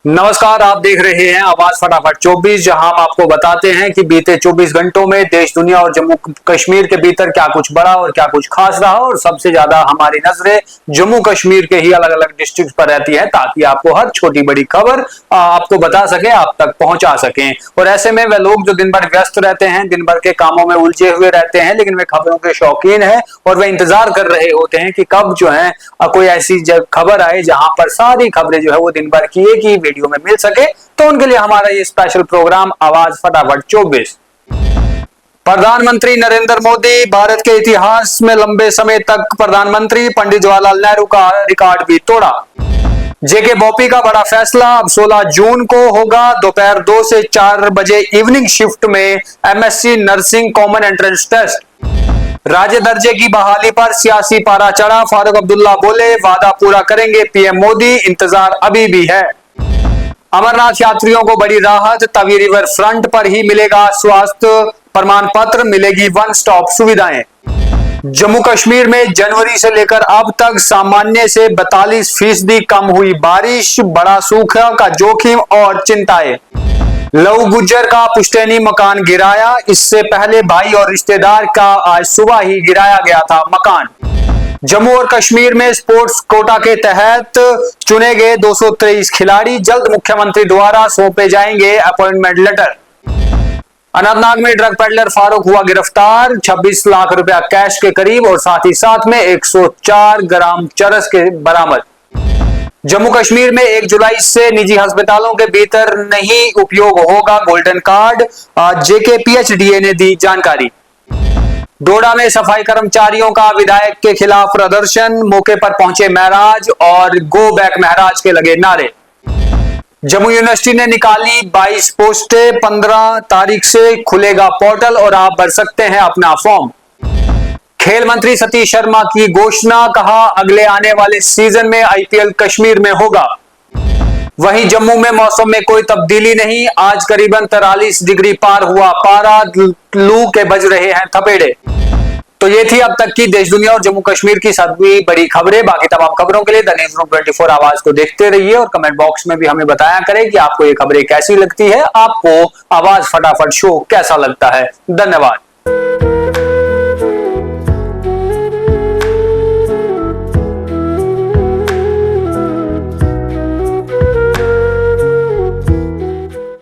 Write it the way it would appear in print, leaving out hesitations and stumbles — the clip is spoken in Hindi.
नमस्कार, आप देख रहे हैं आवाज फटाफट 24, जहां हम आपको बताते हैं कि बीते 24 घंटों में देश दुनिया और जम्मू कश्मीर के भीतर क्या कुछ बड़ा और क्या कुछ खास रहा। और सबसे ज्यादा हमारी नजरें जम्मू कश्मीर के ही अलग अलग डिस्ट्रिक्ट पर रहती है, ताकि आपको हर छोटी बड़ी खबर आपको बता सके, आप तक पहुंचा सकें। और ऐसे में वह लोग जो दिन भर व्यस्त रहते हैं, दिन भर के कामों में उलझे हुए रहते हैं, लेकिन वे खबरों के शौकीन हैं और वे इंतजार कर रहे होते हैं कि कब जो है कोई ऐसी खबर आए जहां पर सारी खबरें जो है वो दिन भर की एक ही वीडियो में मिल सके। तो उनके लिए हमारा ये स्पेशल प्रोग्राम आवाज फटाफट 24। प्रधानमंत्री नरेंद्र मोदी भारत के इतिहास में लंबे समय तक प्रधानमंत्री पंडित जवाहरलाल नेहरू का रिकॉर्ड भी तोड़ा। जेके बॉपी का बड़ा फैसला, अब 16 जून को होगा दोपहर 2 से 4 बजे इवनिंग शिफ्ट में MSc nursing common entrance test. राज्य दर्जे की बहाली पर सियासी पारा चढ़ा, फारूक अब्दुल्ला बोले वादा पूरा करेंगे पीएम मोदी, इंतजार अभी भी है। अमरनाथ यात्रियों को बड़ी राहत, तवी रिवर फ्रंट पर ही मिलेगा स्वास्थ्य प्रमाण पत्र, मिलेगी वन स्टॉप सुविधाएं। जम्मू कश्मीर में जनवरी से लेकर अब तक सामान्य से 42% कम हुई बारिश, बड़ा सूखा का जोखिम और चिंताएं। लव गुज्जर का पुश्तैनी मकान गिराया, इससे पहले भाई और रिश्तेदार का आज सुबह ही गिराया गया था मकान। जम्मू और कश्मीर में स्पोर्ट्स कोटा के तहत चुने गए 223 खिलाड़ी, जल्द मुख्यमंत्री द्वारा सौंपे जाएंगे अपॉइंटमेंट लेटर। अनंतनाग में ड्रग पेडलर फारूक हुआ गिरफ्तार, 26 लाख रुपया कैश के करीब और साथ ही साथ में 104 ग्राम चरस के बरामद। जम्मू कश्मीर में 1 जुलाई से निजी अस्पतालों के भीतर नहीं उपयोग होगा गोल्डन कार्ड, जेकेपीएचडीए ने दी जानकारी। डोडा में सफाई कर्मचारियों का विधायक के खिलाफ प्रदर्शन, मौके पर पहुंचे महराज और गो बैक महराज के लगे नारे। जम्मू यूनिवर्सिटी ने निकाली 22 पोस्टें, 15 तारीख से खुलेगा पोर्टल और आप भर सकते हैं अपना फॉर्म। खेल मंत्री सतीश शर्मा की घोषणा, कहा अगले आने वाले सीजन में आईपीएल कश्मीर में होगा। वहीं जम्मू में मौसम में कोई तब्दीली नहीं, आज करीबन 43 डिग्री पार हुआ पारा, लू के बज रहे हैं थपेड़े। तो ये थी अब तक की देश दुनिया और जम्मू कश्मीर की सभी बड़ी खबरें। बाकी तमाम खबरों के लिए द न्यूज़ रूम 24 आवाज को देखते रहिए और कमेंट बॉक्स में भी हमें बताया करें कि आपको ये खबरें कैसी लगती है, आपको आवाज फटाफट शो कैसा लगता है। धन्यवाद।